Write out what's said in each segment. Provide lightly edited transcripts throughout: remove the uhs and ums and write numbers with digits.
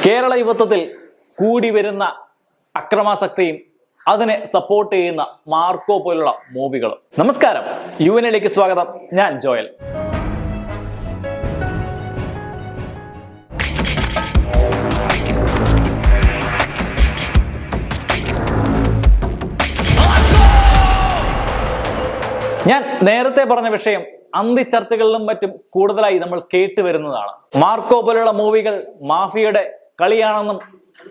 കേരള യുവത്വത്തിൽ കൂടി വരുന്ന അക്രമാസക്തിയും അതിനെ സപ്പോർട്ട് ചെയ്യുന്ന മാർക്കോ പോലുള്ള മൂവികളും. നമസ്കാരം, യുവനിലേക്ക് സ്വാഗതം. ഞാൻ ജോയൽ. ഞാൻ നേരത്തെ പറഞ്ഞ വിഷയം അന്തിച്ചർച്ചകളിലും മറ്റും കൂടുതലായി നമ്മൾ കേട്ടുവരുന്നതാണ്. മാർക്കോ പോലുള്ള മൂവികൾ മാഫിയയുടെ കളിയാണെന്നും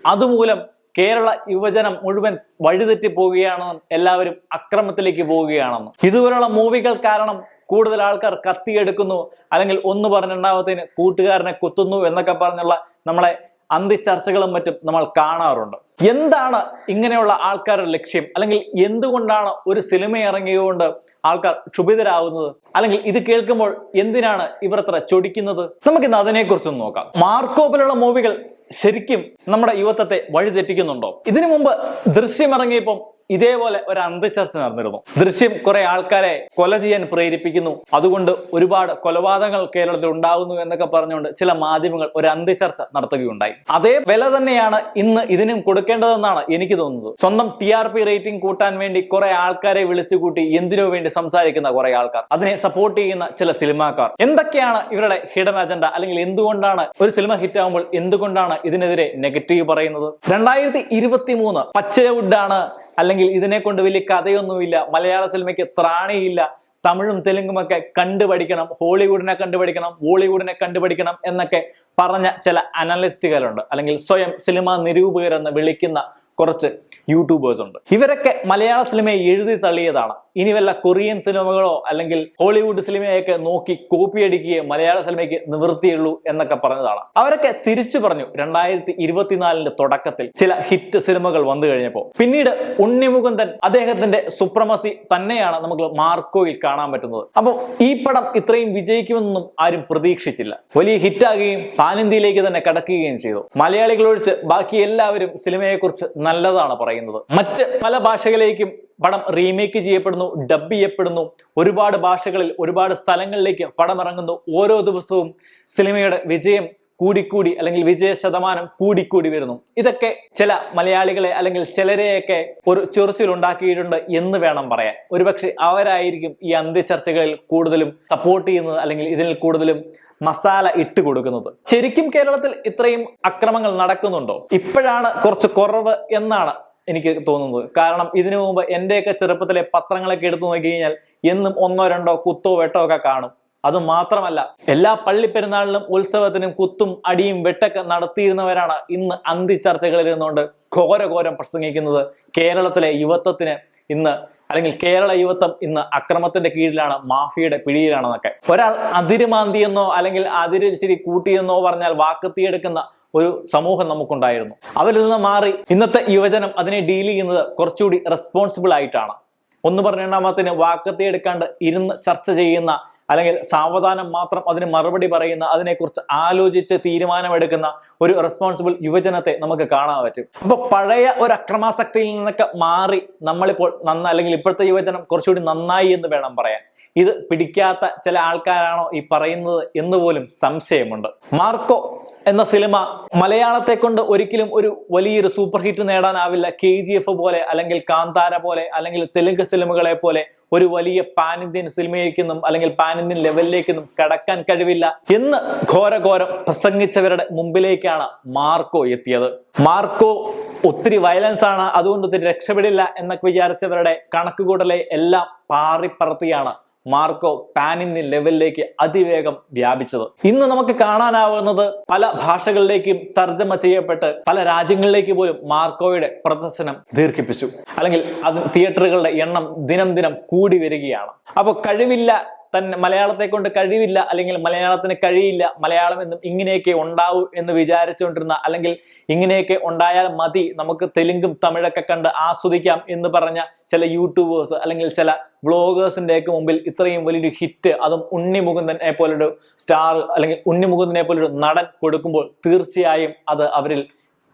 അതുമൂലം കേരള യുവജനം മുഴുവൻ വഴിതെറ്റി പോവുകയാണെന്നും എല്ലാവരും അക്രമത്തിലേക്ക് പോവുകയാണെന്നും ഇതുപോലുള്ള മൂവികൾ കാരണം കൂടുതൽ ആൾക്കാർ കത്തിയെടുക്കുന്നു, അല്ലെങ്കിൽ ഒന്ന് പറഞ്ഞിട്ടുണ്ടാവത്തിന് കൂട്ടുകാരനെ കുത്തുന്നു എന്നൊക്കെ പറഞ്ഞുള്ള നമ്മളെ അന്തിച്ചർച്ചകളും മറ്റും നമ്മൾ കാണാറുണ്ട്. എന്താണ് ഇങ്ങനെയുള്ള ആൾക്കാരുടെ ലക്ഷ്യം, അല്ലെങ്കിൽ എന്തുകൊണ്ടാണ് ഒരു സിനിമ ഇറങ്ങിയതുകൊണ്ട് ആൾക്കാർ ക്ഷുഭിതരാകുന്നത്, അല്ലെങ്കിൽ ഇത് കേൾക്കുമ്പോൾ എന്തിനാണ് ഇവർ അത്ര ചൊടിക്കുന്നത്? നമുക്കിന്ന് അതിനെക്കുറിച്ചൊന്ന് നോക്കാം. മാർക്കോ പോലുള്ള മൂവികൾ ശരിക്കും നമ്മുടെ യുവത്വത്തെ വഴിതെറ്റിക്കുന്നുണ്ടോ? ഇതിനു മുമ്പ് ദൃശ്യം ഇറങ്ങിയപ്പം ഇതേപോലെ ഒരു അന്തിച്ചർച്ച നടന്നിരുന്നു. ദൃശ്യം കുറെ ആൾക്കാരെ കൊല ചെയ്യാൻ പ്രേരിപ്പിക്കുന്നു, അതുകൊണ്ട് ഒരുപാട് കൊലപാതകങ്ങൾ കേരളത്തിൽ ഉണ്ടാകുന്നു എന്നൊക്കെ പറഞ്ഞുകൊണ്ട് ചില മാധ്യമങ്ങൾ ഒരു അന്തിച്ചർച്ച നടത്തുകയുണ്ടായി. അതേ വില തന്നെയാണ് ഇന്ന് ഇതിനും കൊടുക്കേണ്ടതെന്നാണ് എനിക്ക് തോന്നുന്നത്. സ്വന്തം TRP റേറ്റിംഗ് കൂട്ടാൻ വേണ്ടി കുറെ ആൾക്കാരെ വിളിച്ചു കൂട്ടി എന്തിനു വേണ്ടി സംസാരിക്കുന്ന കുറെ ആൾക്കാർ, അതിനെ സപ്പോർട്ട് ചെയ്യുന്ന ചില സിനിമാക്കാർ, എന്തൊക്കെയാണ് ഇവരുടെ ഹിഡൻ അജണ്ട, അല്ലെങ്കിൽ എന്തുകൊണ്ടാണ് ഒരു സിനിമ ഹിറ്റ് ആകുമ്പോൾ എന്തുകൊണ്ടാണ് ഇതിനെതിരെ നെഗറ്റീവ് പറയുന്നത്? 2023 പച്ചവുഡാണ്, അല്ലെങ്കിൽ ഇതിനെ കൊണ്ട് വലിയ കഥയൊന്നുമില്ല, മലയാള സിനിമയ്ക്ക് ത്രാണിയില്ല, തമിഴും തെലുങ്കുമൊക്കെ കണ്ടുപഠിക്കണം, ഹോളിവുഡിനെ കണ്ടുപഠിക്കണം, ബോളിവുഡിനെ കണ്ടുപഠിക്കണം എന്നൊക്കെ പറഞ്ഞ ചില അനലിസ്റ്റുകളുണ്ട്, അല്ലെങ്കിൽ സ്വയം സിനിമാ നിരൂപകരെന്ന് വിളിക്കുന്ന കുറച്ച് യൂട്യൂബേഴ്സ് ഉണ്ട്. ഇവരൊക്കെ മലയാള സിനിമയെ എഴുതി തള്ളിയതാണ്. ഇനി വല്ല കൊറിയൻ സിനിമകളോ അല്ലെങ്കിൽ ഹോളിവുഡ് സിനിമയൊക്കെ നോക്കി കോപ്പി അടിക്കുകയെ മലയാള സിനിമയ്ക്ക് നിവൃത്തിയുള്ളൂ എന്നൊക്കെ പറഞ്ഞതാണ്. അവരൊക്കെ തിരിച്ചു പറഞ്ഞു 2024 തുടക്കത്തിൽ ചില ഹിറ്റ് സിനിമകൾ വന്നു കഴിഞ്ഞപ്പോൾ. പിന്നീട് ഉണ്ണിമുകുന്ദൻ അദ്ദേഹത്തിന്റെ സുപ്രമസി തന്നെയാണ് നമുക്ക് മാർക്കോയിൽ കാണാൻ പറ്റുന്നത്. അപ്പോൾ ഈ പടം ഇത്രയും വിജയിക്കുമെന്നൊന്നും ആരും പ്രതീക്ഷിച്ചില്ല. വലിയ ഹിറ്റാകുകയും പാനിന്ത്യയിലേക്ക് തന്നെ കടക്കുകയും ചെയ്തു. മലയാളികൾ ഒഴിച്ച് ബാക്കി എല്ലാവരും സിനിമയെക്കുറിച്ച് നല്ലതാണ് പറയുന്നത്. മറ്റ് പല ഭാഷകളിലേക്കും പടം റീമേക്ക് ചെയ്യപ്പെടുന്നു, ഡബ് ചെയ്യപ്പെടുന്നു, ഒരുപാട് ഭാഷകളിൽ ഒരുപാട് സ്ഥലങ്ങളിലേക്ക് പടം ഇറങ്ങുന്നു. ഓരോ ദിവസവും സിനിമയുടെ വിജയം കൂടിക്കൂടി, അല്ലെങ്കിൽ വിജയ ശതമാനം കൂടിക്കൂടി വരുന്നു. ഇതൊക്കെ ചില മലയാളികളെ അല്ലെങ്കിൽ ചിലരെയൊക്കെ ഒരു ചൊറിച്ചിൽ ഉണ്ടാക്കിയിട്ടുണ്ട് എന്ന് വേണം പറയാൻ. ഒരുപക്ഷെ അവരായിരിക്കും ഈ അന്ത്യചർച്ചകളിൽ കൂടുതലും സപ്പോർട്ട് ചെയ്യുന്നത്, അല്ലെങ്കിൽ ഇതിൽ കൂടുതലും മസാല ഇട്ട് കൊടുക്കുന്നത്. ശരിക്കും കേരളത്തിൽ ഇത്രയും അക്രമങ്ങൾ നടക്കുന്നുണ്ടോ? ഇപ്പോഴാണ് കുറച്ച് കുറവ് എന്നാണ് എനിക്ക് തോന്നുന്നത്. കാരണം ഇതിനു മുമ്പ് എന്റെയൊക്കെ ചെറുപ്പത്തിലെ പത്രങ്ങളൊക്കെ എടുത്തു നോക്കി കഴിഞ്ഞാൽ എന്നും ഒന്നോ രണ്ടോ കുത്തോ വെട്ടോ ഒക്കെ കാണും. അത് മാത്രമല്ല, എല്ലാ പള്ളിപ്പെരുന്നാളിലും ഉത്സവത്തിനും കുത്തും അടിയും വെട്ടൊക്കെ നടത്തിയിരുന്നവരാണ് ഇന്ന് അന്തിച്ചർച്ചകളിൽ ഇരുന്നുകൊണ്ട് ഘോരഘോരം പ്രസംഗിക്കുന്നത്. കേരളത്തിലെ യുവത്വത്തിന് ഇന്ന്, അല്ലെങ്കിൽ കേരള യുവത്വം ഇന്ന് അക്രമത്തിന്റെ കീഴിലാണ്, മാഫിയയുടെ പിടിയിലാണെന്നൊക്കെ. ഒരാൾ അതിരുമാന്തിയെന്നോ അല്ലെങ്കിൽ അതിരിച്ചിരി കൂട്ടിയെന്നോ പറഞ്ഞാൽ വാക്കത്തിയെടുക്കുന്ന ഒരു സമൂഹം നമുക്കുണ്ടായിരുന്നു. അവരിൽ നിന്ന് മാറി ഇന്നത്തെ യുവജനം അതിനെ ഡീൽ ചെയ്യുന്നത് കുറച്ചുകൂടി റെസ്പോൺസിബിൾ ആയിട്ടാണ്. ഒന്ന് പറഞ്ഞ വാക്കത്തിയെടുക്കാണ്ട് ഇരുന്ന് ചർച്ച ചെയ്യുന്ന, അല്ലെങ്കിൽ സാവധാനം മാത്രം അതിന് മറുപടി പറയുന്ന, അതിനെക്കുറിച്ച് ആലോചിച്ച് തീരുമാനമെടുക്കുന്ന ഒരു റെസ്പോൺസിബിൾ യുവജനത്തെ നമുക്ക് കാണാൻ പറ്റും. അപ്പൊ പഴയ ഒരു അക്രമാസക്തിയിൽ നിന്നൊക്കെ മാറി നമ്മളിപ്പോൾ അല്ലെങ്കിൽ ഇപ്പോഴത്തെ യുവജനം കുറച്ചുകൂടി നന്നായി എന്ന് വേണം പറയാൻ. ഇത് പിടിക്കാത്ത ചില ആൾക്കാരാണോ ഈ പറയുന്നത് എന്ന് പോലും സംശയമുണ്ട്. മാർക്കോ എന്ന സിനിമ മലയാളത്തെ കൊണ്ട് ഒരിക്കലും ഒരു വലിയൊരു സൂപ്പർ ഹിറ്റ് നേടാനാവില്ല. KGF പോലെ, അല്ലെങ്കിൽ കാന്താര പോലെ, അല്ലെങ്കിൽ തെലുങ്ക് സിനിമകളെ പോലെ ഒരു വലിയ പാൻ ഇന്ത്യൻ സിനിമയിലേക്കൊന്നും അല്ലെങ്കിൽ പാൻ ഇന്ത്യൻ ലെവലിലേക്കൊന്നും കടക്കാൻ കഴിവില്ല എന്ന് ഘോരഘോരം പ്രസംഗിച്ചവരുടെ മുമ്പിലേക്കാണ് മാർക്കോ എത്തിയത്. മാർക്കോ ഒത്തിരി വയലൻസ് ആണ്, അതുകൊണ്ട് ഒത്തിരി രക്ഷപ്പെടില്ല എന്നൊക്കെ വിചാരിച്ചവരുടെ കണക്കുകൂടലെ എല്ലാം പാറിപ്പറത്തിയാണ് മാർക്കോ പാൻ ഇന്ത്യൻ ലെവലിലേക്ക് അതിവേഗം വ്യാപിച്ചത്. ഇന്ന് നമുക്ക് കാണാനാവുന്നത് പല ഭാഷകളിലേക്കും തർജ്ജമ ചെയ്യപ്പെട്ട് പല രാജ്യങ്ങളിലേക്ക് പോലും മാർക്കോയുടെ പ്രദർശനം ദീർഘിപ്പിച്ചു, അല്ലെങ്കിൽ അത് തിയേറ്ററുകളുടെ എണ്ണം ദിനം ദിനം കൂടി വരികയാണ്. അപ്പൊ കഴിവില്ല, തന്നെ മലയാളത്തെ കൊണ്ട് കഴിവില്ല, അല്ലെങ്കിൽ മലയാളത്തിന് കഴിയില്ല, മലയാളം എന്നും ഇങ്ങനെയൊക്കെ ഉണ്ടാവൂ എന്ന് വിചാരിച്ചുകൊണ്ടിരുന്ന, അല്ലെങ്കിൽ ഇങ്ങനെയൊക്കെ ഉണ്ടായാൽ മതി, നമുക്ക് തെലുങ്കും തമിഴൊക്കെ കണ്ട് ആസ്വദിക്കാം എന്ന് പറഞ്ഞ ചില യൂട്യൂബേഴ്സ് അല്ലെങ്കിൽ ചില വ്ളോഗേഴ്സിന്റെ ഒക്കെ മുമ്പിൽ ഇത്രയും വലിയൊരു ഹിറ്റ്, അതും ഉണ്ണിമുകുന്ദനെ പോലൊരു സ്റ്റാർ അല്ലെങ്കിൽ ഉണ്ണിമുകുന്ദനെ പോലൊരു നടൻ കൊടുക്കുമ്പോൾ തീർച്ചയായും അത് അവരിൽ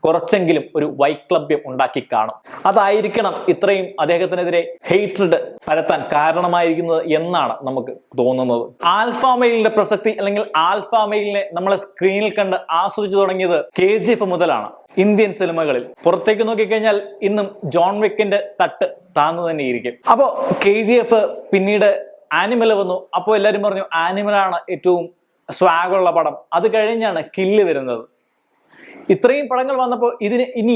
കുറച്ചെങ്കിലും ഒരു വൈക്ലഭ്യം ഉണ്ടാക്കി കാണും. അതായിരിക്കണം ഇത്രയും അദ്ദേഹത്തിനെതിരെ ഹെയ്റ്റ്രഡ് പരത്താൻ കാരണമായിരിക്കുന്നത് എന്നാണ് നമുക്ക് തോന്നുന്നത്. ആൽഫ മെയിലിന്റെ പ്രസക്തി അല്ലെങ്കിൽ ആൽഫ മെയിലിനെ നമ്മളെ സ്ക്രീനിൽ കണ്ട് ആസ്വദിച്ചു തുടങ്ങിയത് KGF മുതലാണ്. ഇന്ത്യൻ സിനിമകളിൽ പുറത്തേക്ക് നോക്കിക്കഴിഞ്ഞാൽ ഇന്നും ജോൺ വിക്കിന്റെ തട്ട് താന്നു തന്നെ ഇരിക്കും. അപ്പോ KGF പിന്നീട് ആനിമൽ വന്നു. അപ്പോൾ എല്ലാവരും പറഞ്ഞു ആനിമലാണ് ഏറ്റവും സ്വാഗുള്ള പടം. അത് കഴിഞ്ഞാണ് കില്ല് വരുന്നത്. ഇത്രയും പടങ്ങൾ വന്നപ്പോൾ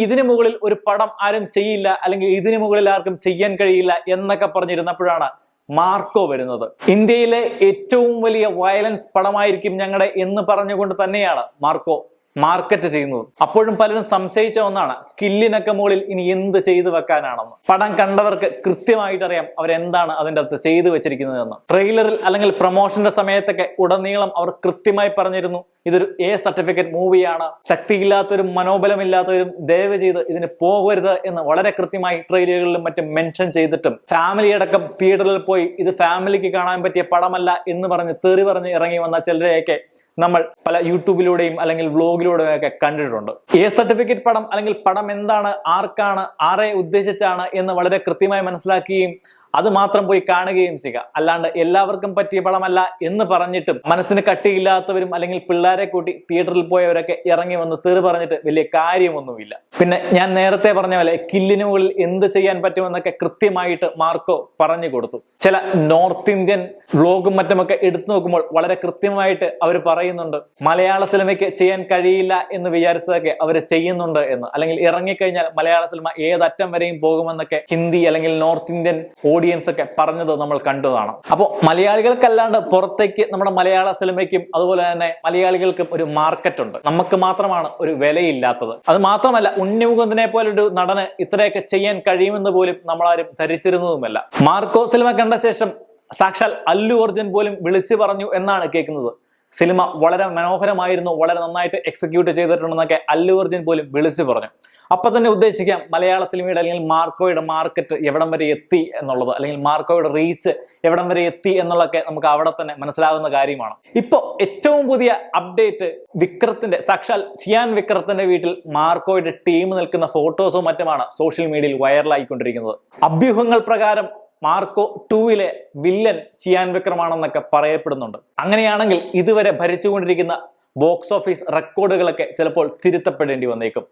ഇതിന് മുകളിൽ ഒരു പടം ആരും ചെയ്യില്ല, അല്ലെങ്കിൽ ഇതിന് മുകളിൽ ആർക്കും ചെയ്യാൻ കഴിയില്ല എന്നൊക്കെ പറഞ്ഞിരുന്നപ്പോഴാണ് മാർക്കോ വരുന്നത്. ഇന്ത്യയിലെ ഏറ്റവും വലിയ വയലൻസ് പടമായിരിക്കും ഞങ്ങളുടെ എന്ന് പറഞ്ഞുകൊണ്ട് തന്നെയാണ് മാർക്കോ മാർക്കറ്റ് ചെയ്യുന്നത്. അപ്പോഴും പലരും സംശയിച്ച ഒന്നാണ്, കില്ലിനൊക്കെ മുകളിൽ ഇനി എന്ത് ചെയ്തു വെക്കാനാണെന്ന്. പടം കണ്ടവർക്ക് കൃത്യമായിട്ട് അറിയാം അവരെന്താണ് അതിൻ്റെ അകത്ത് ചെയ്തു വെച്ചിരിക്കുന്നതെന്ന്. ട്രെയിലറിൽ അല്ലെങ്കിൽ പ്രൊമോഷന്റെ സമയത്തൊക്കെ ഉടനീളം അവർ കൃത്യമായി പറഞ്ഞിരുന്നു, ഇതൊരു A സർട്ടിഫിക്കറ്റ് മൂവിയാണ്, ശക്തിയില്ലാത്തവരും മനോബലമില്ലാത്തവരും ദയവ് ചെയ്ത് ഇതിന് പോകരുത് എന്ന് വളരെ കൃത്യമായി ട്രെയിലറുകളിലും മറ്റും മെൻഷൻ ചെയ്തിട്ടും ഫാമിലി അടക്കം തിയേറ്ററിൽ പോയി ഇത് ഫാമിലിക്ക് കാണാൻ പറ്റിയ പടമല്ല എന്ന് പറഞ്ഞ് തെറി പറഞ്ഞ് ഇറങ്ങി വന്ന ചിലരെയൊക്കെ നമ്മൾ പല യൂട്യൂബിലൂടെയും അല്ലെങ്കിൽ വ്ലോഗിലൂടെയും ഒക്കെ കണ്ടിട്ടുണ്ട്. A സർട്ടിഫിക്കറ്റ് പടം അല്ലെങ്കിൽ പടം എന്താണ്, ആർക്കാണ്, ആരെ ഉദ്ദേശിച്ചാണ് എന്ന് വളരെ കൃത്യമായി മനസ്സിലാക്കുകയും അത് മാത്രം പോയി കാണുകയും ചെയ്യുക. അല്ലാണ്ട് എല്ലാവർക്കും പറ്റിയ പടമല്ല എന്ന് പറഞ്ഞിട്ടും മനസ്സിന് കട്ടിയില്ലാത്തവരും അല്ലെങ്കിൽ പിള്ളേരെ കൂട്ടി തിയേറ്ററിൽ പോയവരൊക്കെ ഇറങ്ങി വന്ന് തെറി പറഞ്ഞിട്ട് വലിയ കാര്യമൊന്നുമില്ല. പിന്നെ ഞാൻ നേരത്തെ പറഞ്ഞ പോലെ കില്ലിന് മുകളിൽ എന്ത് ചെയ്യാൻ പറ്റുമെന്നൊക്കെ കൃത്യമായിട്ട് മാർക്കോ പറഞ്ഞു കൊടുത്തു. ചില നോർത്ത് ഇന്ത്യൻ വ്ലോഗും മറ്റുമൊക്കെ എടുത്തു നോക്കുമ്പോൾ വളരെ കൃത്യമായിട്ട് അവർ പറയുന്നുണ്ട് മലയാള സിനിമയ്ക്ക് ചെയ്യാൻ കഴിയില്ല എന്ന് വിചാരിച്ചതൊക്കെ അവർ ചെയ്യുന്നുണ്ട് എന്ന്, അല്ലെങ്കിൽ ഇറങ്ങിക്കഴിഞ്ഞാൽ മലയാള സിനിമ ഏതറ്റം വരെയും പോകുമെന്നൊക്കെ ഹിന്ദി അല്ലെങ്കിൽ നോർത്ത് ഇന്ത്യൻ ഓഡിയൻസ് ഒക്കെ പറഞ്ഞത് നമ്മൾ കണ്ടതാണ്. അപ്പോൾ മലയാളികൾക്കല്ലാണ്ട് പുറത്തേക്ക് നമ്മുടെ മലയാള സിനിമയ്ക്കും അതുപോലെ തന്നെ മലയാളികൾക്കും ഒരു മാർക്കറ്റ് ഉണ്ട്. നമുക്ക് മാത്രമാണ് ഒരു വിലയില്ലാത്തത്. അത് മാത്രമല്ല, ഉണ്ണിമുകുന്ദനെ പോലൊരു നടന് ഇത്രയൊക്കെ ചെയ്യാൻ കഴിയുമെന്ന് പോലും നമ്മളാരും ധരിച്ചിരുന്നതുമല്ല. മാർക്കോ സിനിമ കണ്ട ശേഷം സാക്ഷാൽ അല്ലു അർജുൻ പോലും വിളിച്ചു പറഞ്ഞു എന്നാണ് കേൾക്കുന്നത്. സിനിമ വളരെ മനോഹരമായിരുന്നു, വളരെ നന്നായിട്ട് എക്സിക്യൂട്ട് ചെയ്തിട്ടുണ്ടെന്നൊക്കെ അല്ലു അർജുൻ പോലും വിളിച്ചു പറഞ്ഞു. അപ്പൊ തന്നെ ഉദ്ദേശിക്കാം മലയാള സിനിമയുടെ അല്ലെങ്കിൽ മാർക്കോയുടെ മാർക്കറ്റ് എവിടം വരെ എത്തി എന്നുള്ളത്, അല്ലെങ്കിൽ മാർക്കോയുടെ റീച്ച് എവിടം വരെ എത്തി എന്നുള്ളതൊക്കെ നമുക്ക് അവിടെ തന്നെ മനസ്സിലാവുന്ന കാര്യമാണ്. ഇപ്പൊ ഏറ്റവും പുതിയ അപ്ഡേറ്റ് വിക്രത്തിന്റെ, സാക്ഷാൽ ചിയാൻ വിക്രത്തിന്റെ വീട്ടിൽ മാർക്കോയുടെ ടീം നിൽക്കുന്ന ഫോട്ടോസോ മറ്റുമാണ് സോഷ്യൽ മീഡിയയിൽ വൈറലായിക്കൊണ്ടിരിക്കുന്നത്. അഭ്യൂഹങ്ങൾ പ്രകാരം മാർക്കോ 2-ലെ വില്ലൻ ചിയാൻ വിക്രമാണെന്നൊക്കെ പറയപ്പെടുന്നുണ്ട്. അങ്ങനെയാണെങ്കിൽ ഇതുവരെ ഭരിച്ചുകൊണ്ടിരിക്കുന്ന ബോക്സ് ഓഫീസ് റെക്കോർഡുകളൊക്കെ ചിലപ്പോൾ തിരുത്തപ്പെടേണ്ടി വന്നേക്കും.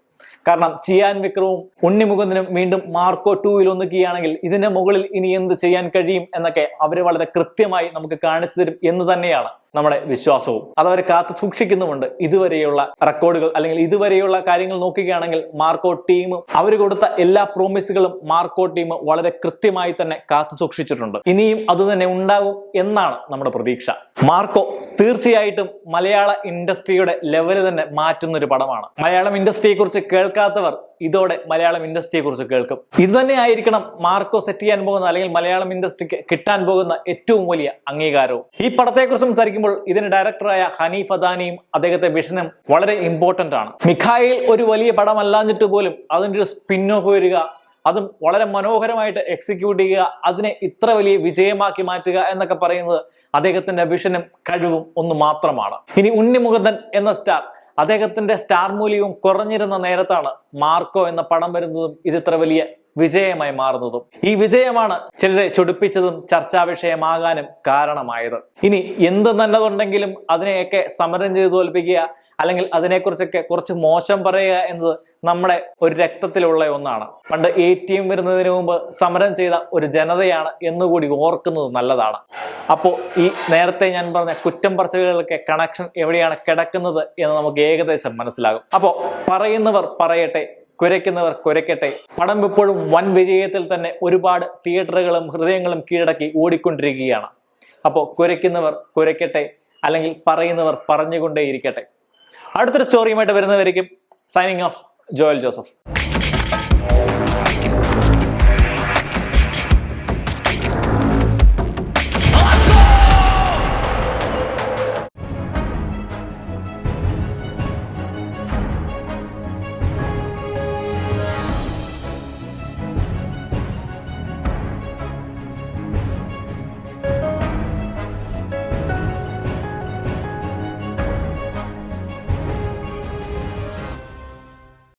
കാരണം ചിയാൻ വിക്രവും ഉണ്ണിമുകുന്ദനും വീണ്ടും മാർക്കോ 2-ൽ ഒന്നുകയാണെങ്കിൽ ഇതിന്റെ മുകളിൽ ഇനി എന്ത് ചെയ്യാൻ കഴിയും എന്നൊക്കെ അവർ വളരെ കൃത്യമായി നമുക്ക് കാണിച്ചു തരും എന്ന് തന്നെയാണ് നമ്മുടെ വിശ്വാസവും. അതവർ കാത്തു സൂക്ഷിക്കുന്നുമുണ്ട്. ഇതുവരെയുള്ള റെക്കോർഡുകൾ അല്ലെങ്കിൽ ഇതുവരെയുള്ള കാര്യങ്ങൾ നോക്കുകയാണെങ്കിൽ മാർക്കോ ടീം അവർ കൊടുത്ത എല്ലാ പ്രോമിസുകളും മാർക്കോ ടീം വളരെ കൃത്യമായി തന്നെ കാത്തു സൂക്ഷിച്ചിട്ടുണ്ട്. ഇനിയും അത് തന്നെ ഉണ്ടാകും എന്നാണ് നമ്മുടെ പ്രതീക്ഷ. മാർക്കോ തീർച്ചയായിട്ടും മലയാള ഇൻഡസ്ട്രിയുടെ ലെവല് തന്നെ മാറ്റുന്ന ഒരു പടമാണ്. മലയാളം ഇൻഡസ്ട്രിയെ കുറിച്ച് കേൾക്കാത്തവർ ഇതോടെ മലയാളം ഇൻഡസ്ട്രിയെ കുറിച്ച് കേൾക്കും. ഇത് തന്നെ ആയിരിക്കണം മാർക്കോ സെറ്റ് ചെയ്യാൻ പോകുന്ന അല്ലെങ്കിൽ മലയാളം ഇൻഡസ്ട്രിക്ക് കിട്ടാൻ പോകുന്ന ഏറ്റവും വലിയ അംഗീകാരവും. ഈ പടത്തെക്കുറിച്ച് സംസാരിക്കുമ്പോൾ ഇതിന് ഡയറക്ടറായ ഹനീഫ് അദാനിയും അദ്ദേഹത്തെ വിഷനും വളരെ ഇമ്പോർട്ടന്റ് ആണ്. മിഖായിൽ ഒരു വലിയ പടമല്ലാഞ്ഞിട്ട് പോലും അതിൻ്റെ ഒരു സ്പിൻ ഓഫ് വരിക, അതും വളരെ മനോഹരമായിട്ട് എക്സിക്യൂട്ട് ചെയ്യുക, അതിനെ ഇത്ര വലിയ വിജയമാക്കി മാറ്റുക എന്നൊക്കെ പറയുന്നത് അദ്ദേഹത്തിന്റെ വിഷനും കഴിവും ഒന്ന് മാത്രമാണ്. ഇനി ഉണ്ണിമുകുന്ദൻ എന്ന സ്റ്റാർ, അദ്ദേഹത്തിന്റെ സ്റ്റാർ മൂല്യവും കുറഞ്ഞിരുന്ന നേരത്താണ് മാർക്കോ എന്ന പടം വരുന്നതും ഇത് ഇത്ര വലിയ വിജയമായി മാറുന്നതും. ഈ വിജയമാണ് ചിലരെ ചൊടിപ്പിച്ചതും ചർച്ചാ വിഷയമാകാനും കാരണമായത്. ഇനി എന്ത് നല്ലതുണ്ടെങ്കിലും അതിനെയൊക്കെ സമരം ചെയ്ത് തോൽപ്പിക്കുക അല്ലെങ്കിൽ അതിനെക്കുറിച്ചൊക്കെ കുറച്ച് മോശം പറയുക എന്നത് നമ്മുടെ ഒരു രക്തത്തിലുള്ള ഒന്നാണ്. പണ്ട് ATM വരുന്നതിന് മുമ്പ് സമരം ചെയ്ത ഒരു ജനതയാണ് എന്നുകൂടി ഓർക്കുന്നത് നല്ലതാണ്. അപ്പോൾ ഈ നേരത്തെ ഞാൻ പറഞ്ഞ കുറ്റം പറച്ചിലുകളൊക്കെ കണക്ഷൻ എവിടെയാണ് കിടക്കുന്നത് എന്ന് നമുക്ക് ഏകദേശം മനസ്സിലാകും. അപ്പോൾ പറയുന്നവർ പറയട്ടെ, കുരയ്ക്കുന്നവർ കുരയ്ക്കട്ടെ. പടം ഇപ്പോഴും വൻ വിജയത്തിൽ തന്നെ ഒരുപാട് തിയേറ്ററുകളും ഹൃദയങ്ങളും കീഴടക്കി ഓടിക്കൊണ്ടിരിക്കുകയാണ്. അപ്പോൾ കുരയ്ക്കുന്നവർ കുരയ്ക്കട്ടെ, അല്ലെങ്കിൽ പറയുന്നവർ പറഞ്ഞുകൊണ്ടേയിരിക്കട്ടെ. അടുത്തൊരു സ്റ്റോറിയുമായിട്ട് വരുന്നവരേക്കും സൈനിങ് ഓഫ്, ജോയൽ ജോസഫ്.